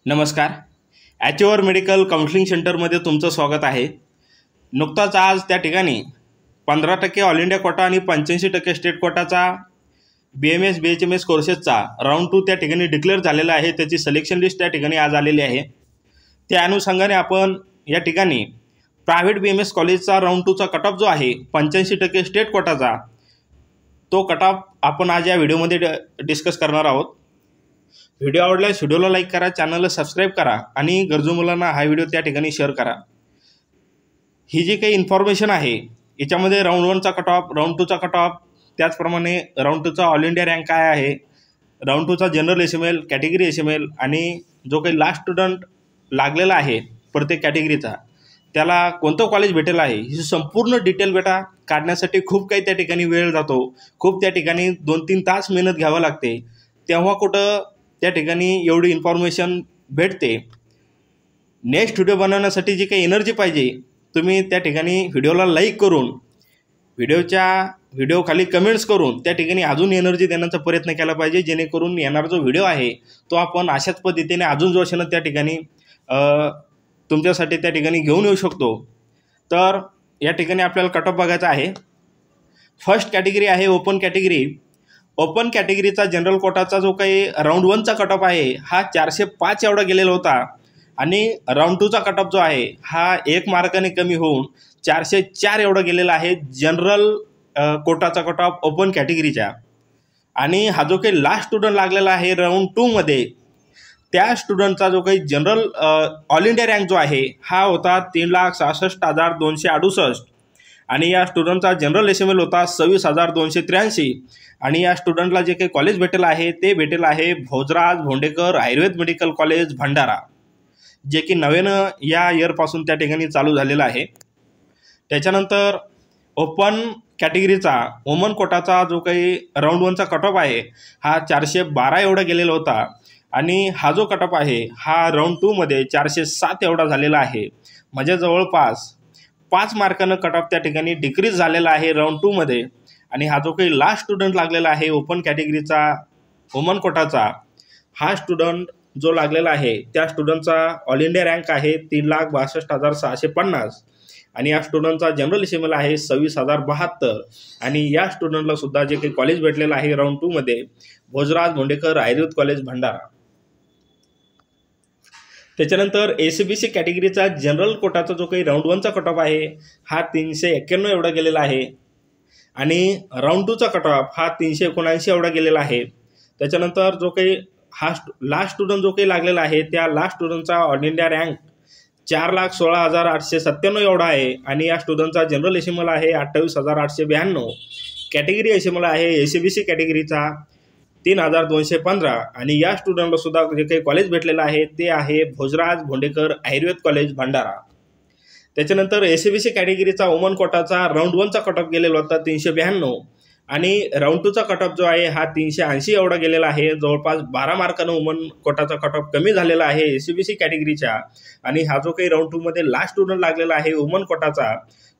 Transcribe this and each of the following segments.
नमस्कार. ॲचिव्हर medical counselling सेंटरमध्ये तुमचं स्वागत आहे. नुकताच आज त्या ठिकाणी 15% ऑल इंडिया कोटा आणि 85% स्टेट कोटाचा BMS BHMS कोर्सेसचा राऊंड 2 त्या ठिकाणी डिक्लेअर झालेला आहे. त्याची सिलेक्शन लिस्ट त्या ठिकाणी आज आलेली आहे. त्या अनुषंगाने आपण या ठिकाणी प्रायव्हेट BMS कॉलेजचा राऊंड 2चा कट ऑफ जो आहे 85% स्टेट कोटाचा, तो कट ऑफ आपण आज या व्हिडिओमध्ये डिस्कस करणार आहोत. व्हिडिओ आवडल्यास व्हिडिओला लाईक करा, चॅनलला सबस्क्राईब करा आणि गरजू मुलांना हा व्हिडिओ त्या ठिकाणी शेअर करा. ही जी काही इन्फॉर्मेशन आहे याच्यामध्ये राऊंड 1चा कट ऑफ, राऊंड 2चा कट ऑफ, त्याचप्रमाणे राऊंड 2चा ऑल इंडिया रँक काय आहे, राऊंड 2चा जनरल HML, कॅटेगरी HML आणि जो काही लास्ट स्टुडंट लागलेला आहे प्रत्येक कॅटेगरीचा त्याला कोणतं कॉलेज भेटेल आहे, ही संपूर्ण डिटेल बेटा काढण्यासाठी खूप काही त्या ठिकाणी वेळ जातो. खूप त्या ठिकाणी 2-3 तास मेहनत घ्यावं लागते. तेव्हा कुठं त्या ठिकाणी एवढी इन्फॉर्मेशन भेटते. नेक्स्ट व्हिडिओ बनवण्यासाठी जी काही एनर्जी पाहिजे, तुम्ही त्या ठिकाणी व्हिडिओला लाईक करून, व्हिडिओ खाली कमेंट्स करून त्या ठिकाणी अजून एनर्जी देण्याचा प्रयत्न केला पाहिजे, जेणेकरून येणारा जो व्हिडिओ आहे तो आपण अशाच पद्धतीने अजून जोशानं त्या ठिकाणी तुमच्यासाठी त्या ठिकाणी घेऊन येऊ शकतो. तर या ठिकाणी आपल्याला कट ऑफ बघायचा आहे. फर्स्ट कॅटेगरी आहे ओपन कॅटेगरी. ओपन कॅटेगरीचा जनरल कोटाचा जो काही राऊंड 1चा कट ऑफ आहे हा 405 एवढा गेलेला होता आणि राऊंड 2चा कट ऑफ जो आहे हा 1 मार्काने कमी होऊन 404 एवढा गेलेला आहे जनरल कोटाचा कट ऑफ ओपन कॅटेगरीच्या. आणि हा जो काही लास्ट स्टुडंट लागलेला आहे राऊंड 2मध्ये, त्या स्टुडंटचा जो काही जनरल ऑल इंडिया रँक जो आहे हा होता 3,66,268 आणि या स्टुडंटचा जनरल HML होता 26,283 आणि या स्टुडंटला जे काही कॉलेज भेटेल आहे ते भेटेल आहे भोजराज भोंडेकर आयुर्वेद मेडिकल कॉलेज भंडारा, जे की नव्यानं या इयरपासून त्या ठिकाणी चालू झालेलं आहे. त्याच्यानंतर ओपन कॅटेगरीचा वुमन कोटाचा जो काही राऊंड 1चा कट ऑफ आहे हा 412 एवढा गेलेला होता आणि हा जो कट ऑफ आहे हा राऊंड 2मध्ये 407 एवढा झालेला आहे. म्हणजे जवळपास 5 मार्कानं कट ऑफ त्या ठिकाणी डिक्रीज झालेला आहे राऊंड 2मध्ये. आणि हा जो काही लास्ट स्टुडंट लागलेला आहे ओपन कॅटेगरीचा वुमन कोटाचा, हा स्टुडंट जो लागलेला आहे त्या स्टुडंटचा ऑल इंडिया रँक आहे 3,62,650 आणि या स्टुडंटचा जनरल HML आहे 26,072 आणि या स्टुडंटला सुद्धा जे काही कॉलेज भेटलेलं आहे राऊंड 2मध्ये भोजराज भोंडेकर आयुर्वेद कॉलेज भंडारा. त्याच्यानंतर ACBC कॅटेगरीचा जनरल कोटाचा जो काही राऊंड 1चा कट ऑफ आहे हा 391 एवढा गेलेला आहे आणि राऊंड 2चा कट ऑफ हा 379 एवढा गेलेला आहे. त्याच्यानंतर जो काही हा लास्ट स्टुडंट जो काही लागलेला आहे त्या लास्ट स्टुडंटचा ऑल इंडिया रँक 4,16,897 एवढा आहे आणि या स्टुडंटचा जनरल HML आहे 28,892, कॅटेगरी HML आहे ACBC कॅटेगरीचा 3,215 आणि या स्टुडंटला सुद्धा जे काही कॉलेज भेटलेलं आहे ते आहे भोजराज भोंडेकर आयुर्वेद कॉलेज भंडारा. त्याच्यानंतर ACBC कॅटेगरीचा वुमन कोटाचा राऊंड 1चा कट ऑफ गेलेला होता 392 आणि राऊंड 2चा कट ऑफ जो आहे हा 380 एवढा गेलेला आहे. जवळपास 12 मार्कानं वुमन कोटाचा कट ऑफ कमी झालेला आहे ACBC कॅटेगरीच्या. आणि हा जो काही राऊंड 2मध्ये लास्ट स्टुडंट लागलेला आहे वुमन कोटाचा,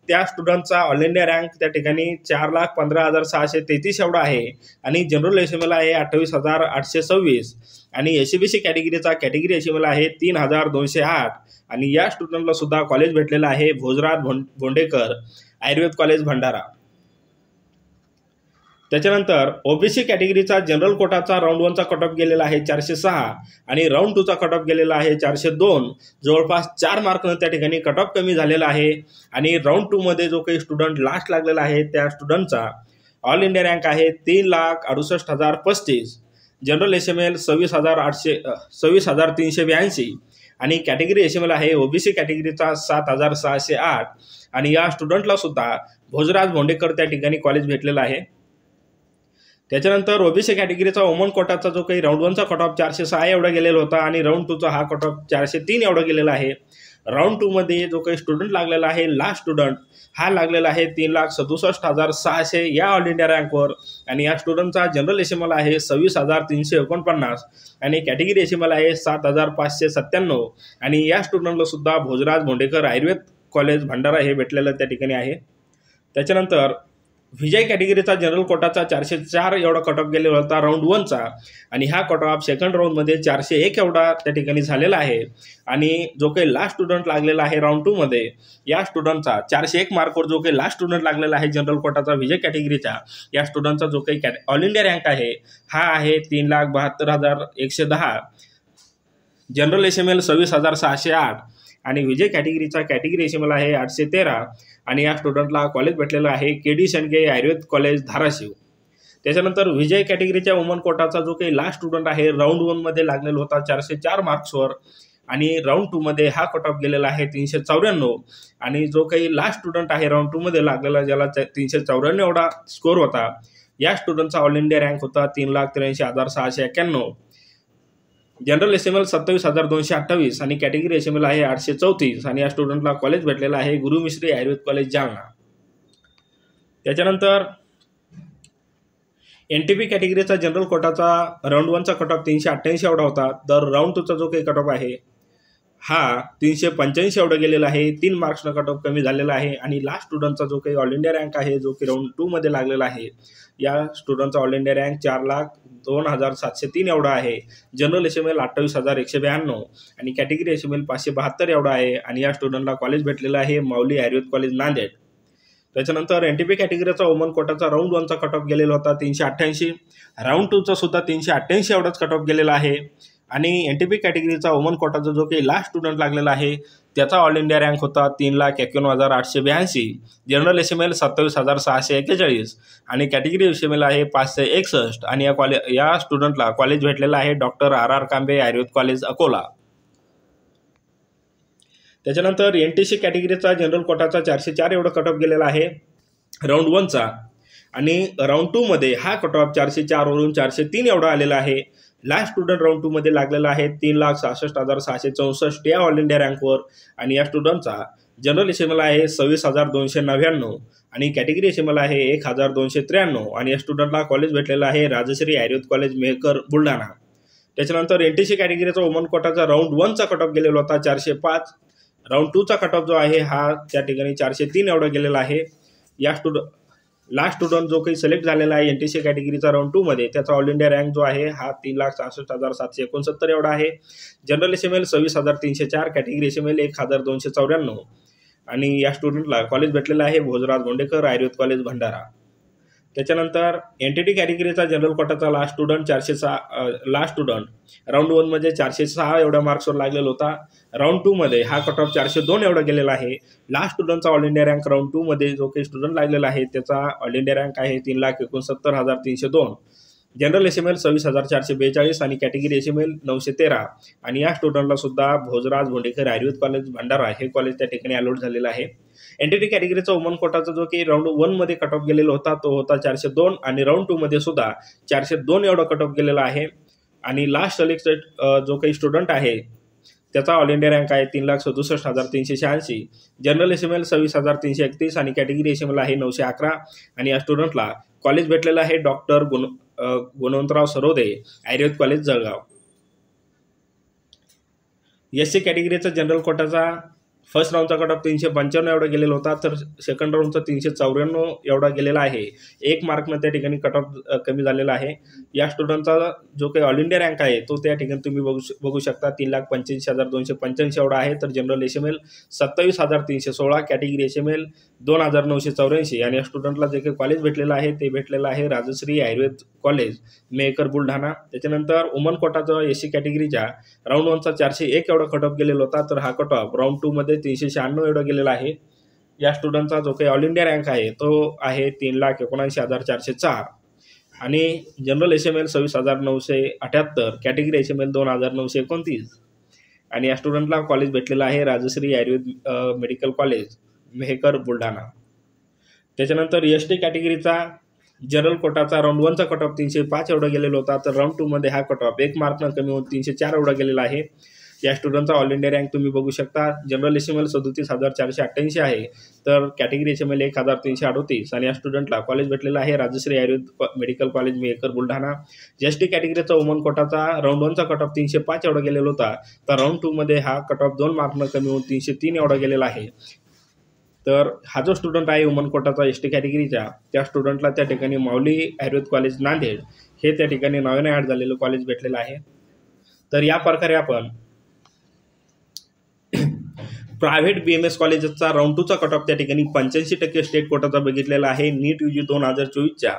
त्या स्टुडंटचा ऑल इंडिया रँक त्या ठिकाणी 4,15,633 एवढा आहे आणि जनरल HML आहे 28,826 आणि ACBC कॅटेगरीचा कॅटेगरी HML आहे 3,208 आणि या स्टुडंटला सुद्धा कॉलेज भेटलेलं आहे भोजराज भोंडेकर आयुर्वेद कॉलेज भंडारा. त्याच्यानंतर OBC कॅटेगरीचा जनरल कोटाचा राऊंड 1चा कट ऑफ गेलेला आहे 406 आणि राऊंड 2चा कट ऑफ गेलेला आहे 402. जवळपास 4 मार्कनं त्या ठिकाणी कट ऑफ कमी झालेला आहे आणि राऊंड 2मध्ये जो काही स्टुडंट लास्ट लागलेला आहे त्या स्टुडंटचा ऑल इंडिया रँक आहे 3,68,035, जनरल HML 26,382 आणि कॅटेगरी HML आहे OBC कॅटेगरीचा 7,608 आणि या स्टुडंटला सुद्धा भोजराज भोंडेकर त्या ठिकाणी कॉलेज भेटलेलं आहे. त्याच्यानंतर OBC कॅटेगरीचा वुमन कोटाचा जो काही राऊंड 1चा कट ऑफ 406 एवढा गेलेला होता आणि राऊंड 2चा हा कट ऑफ 403 एवढा गेलेला आहे. राऊंड 2मध्ये जो काही स्टुडंट लागलेला आहे लास्ट स्टुडंट हा लागलेला आहे 3,67,600 या ऑल इंडिया रँकवर आणि या स्टुडंटचा जनरल HML आहे 26,349 आणि कॅटेगरी HML आहे 7,597 आणि या स्टुडंटला सुद्धा भोजराज भोंडेकर आयुर्वेद कॉलेज भंडारा हे भेटलेलं त्या ठिकाणी आहे. त्याच्यानंतर विजय कॅटेगरीचा जनरल कोटाचा 404 एवढा कट ऑफ गेलेला होता राऊंड 1चा आणि हा कट ऑफ सेकंड राऊंडमध्ये 401 एवढा त्या ठिकाणी झालेला आहे. आणि जो काही लास्ट स्टुडंट लागलेला आहे राऊंड 2मध्ये, या स्टुडंटचा 401 मार्कवर जो काही लास्ट स्टुडंट लागलेला आहे जनरल कोटाचा विजय कॅटेगरीचा, या स्टुडंटचा जो काही ऑल इंडिया रँक आहे हा आहे 3,72,110. जनरल SML 26,608 आणि विजय कॅटेगरीचा कॅटेगरी SML आहे 813 आणि या स्टुडंटला कॉलेज भेटलेलं आहे KD शेंडगे आयुर्वेद कॉलेज धाराशिव. त्याच्यानंतर विजय कॅटेगरीच्या वुमन कोटाचा जो काही लास्ट स्टुडंट आहे राऊंड 1मध्ये लागलेला होता 404 मार्क्सवर आणि राऊंड 2मध्ये हा कट ऑफ गेलेला आहे 394 आणि जो काही लास्ट स्टुडंट आहे राऊंड 2मध्ये लागलेला ज्याला 394 एवढा स्कोर होता, या स्टुडंटचा ऑल इंडिया रँक होता 3,83,691. जनरल SML 27,228 आणि कॅटेगरी SML आहे 834 आणि या स्टुडंटला कॉलेज भेटलेलं आहे गुरु मिश्री आयुर्वेद कॉलेज जालना. त्याच्यानंतर NTP कॅटेगरीचा जनरल कोटाचा राऊंड 1चा कट ऑफ 388 एवढा होता, तर राऊंड 2चा जो काही कट ऑफ आहे हा 385 एवढा गेलेला आहे. 3 मार्क्सनं कट ऑफ कमी झालेला आहे आणि लास्ट स्टुडंटचा जो काही ऑल इंडिया रँक आहे जो की राऊंड 2मध्ये लागलेला आहे, या स्टुडंटचा ऑल इंडिया रँक 4,02,703 एवढा आहे. जनरल SML 28,192 आणि कॅटेगरी SML 572 एवढा आहे आणि या स्टुडंटला कॉलेज भेटलेलं आहे माऊली आयुर्वेद कॉलेज नांदेड. त्याच्यानंतर NTP कॅटेगरीचा वुमन कोटाचा राऊंड 1चा कट ऑफ गेलेला होता 388, राऊंड 2चा सुद्धा 388 एवढाच कट ऑफ गेलेला आहे आणि NTP कॅटेगरीचा वुमन कोटाचा जो काही लास्ट स्टुडंट लागलेला आहे त्याचा ऑल इंडिया रँक होता 3,51,882. जनरल SML 27,641 आणि कॅटेगरी SML आहे 561 आणि या स्टुडंटला कॉलेज भेटलेलं आहे doctor RR Kambe Ayurveda college Akola. त्याच्यानंतर NTC कॅटेगरीचा जनरल कोटाचा 404 एवढा कट ऑफ गेलेला आहे राऊंड 1चा आणि राऊंड 2मध्ये हा कट ऑफ 404 वरून 403 एवढा आलेला आहे. लास्ट स्टुडंट राऊंड 2मध्ये लागलेला आहे 3,66,664 या ऑल इंडिया रँकवर आणि या स्टुडंटचा जनरल SML आहे 26,299 आणि कॅटेगरी SML आहे 1,293 आणि या स्टुडंटला कॉलेज भेटलेलं आहे राजश्री आयुर्वेद कॉलेज मेहकर बुलढाणा. त्याच्यानंतर NTC कॅटेगरीचा वुमन कोटाचा राऊंड 1चा कट ऑफ गेलेला होता 405, राऊंड 2चा कट ऑफ जो आहे हा त्या ठिकाणी 403 एवढा गेलेला आहे. या लास्ट स्टुडंट जो काही सिलेक्ट झालेला आहे NTC कॅटेगरीचा राऊंड 2मध्ये त्याचा ऑल इंडिया रँक जो आहे हा 3,66,769 एवढा आहे. जनरल SML 26,304, कॅटेगरी SML 1,294 आणि या स्टुडंटला कॉलेज भेटलेलं आहे भोजराज गोंडेकर आयुर्वेद कॉलेज भंडारा. त्याच्यानंतर NTT कॅटेगरीचा जनरल कोटाचा लास्ट स्टुडंट राऊंड 1मध्ये 406 एवढ्या मार्क्सवर लागलेला होता. राऊंड 2मध्ये हा कट ऑफ 402 एवढा गेलेला आहे. लास्ट स्टुडंटचा ऑल इंडिया रँक राऊंड 2मध्ये जो काही स्टुडंट लागलेला आहे त्याचा ऑल इंडिया रँक आहे 3,69,302. जनरल SML 26,442 आणि कॅटेगरी SML 913 आणि या स्टुडंटला सुद्धा भोजराज गोंडेकर आयुर्वेद कॉलेज भंडारा हे कॉलेज त्या ठिकाणी अलॉट झालेलं आहे. NTT कॅटेगरीचा वुमन कोटाचा जो की राऊंड 1मध्ये कट ऑफ गेलेला होता तो होता 402 आणि राऊंड 2मध्ये सुद्धा 402 एवढा कट ऑफ गेलेला आहे आणि लास्ट सिलेक्टेड जो काही स्टुडंट आहे त्याचा ऑल इंडिया रँक आहे 3,67,386. जनरल SML 26,331 आणि कॅटेगरी SML आहे 911 आणि या स्टुडंटला कॉलेज भेटलेलं आहे doctor Gunwantrao Sarode Ayurved college Jalgaon. SC कॅटेगरीचा जनरल कोटाचा फर्स्ट राऊंडचा कट ऑफ 355 एवढा गेलेला होता, तर सेकंड राऊंडचा 394 एवढा गेलेला आहे. 1 मार्कनं त्या ठिकाणी कट ऑफ कमी झालेला आहे. या स्टुडंटचा जो काही ऑल इंडिया रँक आहे तो त्या ठिकाणी तुम्ही बघू शकता 3,85,285 एवढा आहे. तर जनरल SML 27,316, कॅटेगरी SML 2,984 आणि या स्टुडंटला जे काही कॉलेज भेटलेलं आहे ते भेटलेलं आहे राजश्री आयुर्वेद कॉलेज मेहकर बुलढाणा. त्याच्यानंतर वुमन कोटाचा SC कॅटेगरीच्या राऊंड 1चा 401 एवढा कट ऑफ गेलेला होता, तर हा कट ऑफ राऊंड 2मध्ये 396 एवढा गेलेला आहे. या स्टुडंटचा जो काही ऑल इंडिया रँक आहे तो आहे 3,79,404 आणि जनरल SML 26,978, कॅटेगरी SML 2,929 आणि या स्टुडंटला कॉलेज भेटलेलं आहे राजश्री आयुर्वेद मेडिकल कॉलेज मेहकर बुलढाणा. त्याच्यानंतर ST कॅटेगरीचा जनरल कोटाचा राऊंड 1चा कट ऑफ 305 एवढा गेलेला होता, तर राऊंड 2मध्ये हा कट ऑफ 1 मार्कनं कमी होऊन 304 एवढा गेलेला आहे. या स्टुडंटचा ऑल इंडिया रँक तुम्ही बघू शकता. जनरल SML 37,488 आहे, तर कॅटेगरी SML 1,338 आणि या स्टुडंटला कॉलेज भेटलेलं आहे Rajashree Ayurved medical college Mehkar Buldhana. ST कॅटेगरीचा वुमन कोटाचा राऊंड 1चा कट ऑफ 305 एवढा गेलेला होता, तर राऊंड 2मध्ये हा कट ऑफ 2 मार्कनं कमी होऊन 303 एवढा गेलेला आहे. तर हा जो स्टुडंट आहे वुमन कोटाचा ST कॅटेगरीचा, त्या स्टुडंटला त्या ठिकाणी माऊली आयुर्वेद कॉलेज नांदेड हे त्या ठिकाणी नव्याने ॲड झालेलं कॉलेज भेटलेलं आहे. तर या प्रकारे आपण प्रायव्हेट BMS कॉलेजचा राऊंड 2चा कट ऑफ त्या ठिकाणी 85% स्टेट कोटाचा बघितलेला आहे नीट UG 2024च्या.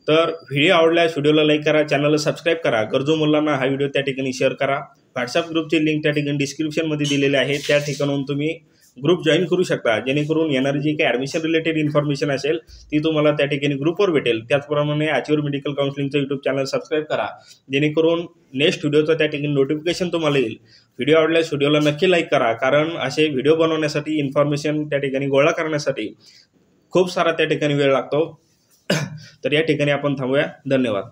तर व्हिडिओ आवडल्यास व्हिडिओला लाईक करा, चॅनलला सबस्क्राईब करा, गरजू मुलांना हा व्हिडिओ त्या ठिकाणी शेअर करा. व्हॉट्सअप ग्रुपची लिंक त्या ठिकाणी डिस्क्रिप्शनमध्ये दिलेली आहे, त्या ठिकाणून तुम्ही ग्रुप जॉईन करू शकता, जेणेकरून येणारी जी काही ॲडमिशन रिलेटेड इन्फॉर्मेशन असेल ती तुम्हाला त्या ठिकाणी ग्रुपवर भेटेल. त्याचप्रमाणे अचिव्हर मेडिकल काउन्सिलिंगचं यूट्यूब चॅनल सबस्क्राईब करा, जेणेकरून नेक्स्ट व्हिडिओचं त्या ठिकाणी नोटिफिकेशन तुम्हाला येईल. व्हिडिओ आवडल्यास व्हिडिओला नक्की लाईक करा, कारण असे व्हिडिओ बनवण्यासाठी इन्फॉर्मेशन त्या ठिकाणी गोळा करण्यासाठी खूप सारा त्या ठिकाणी वेळ लागतो. तर या ठिकाणी आपण थांबूया. धन्यवाद.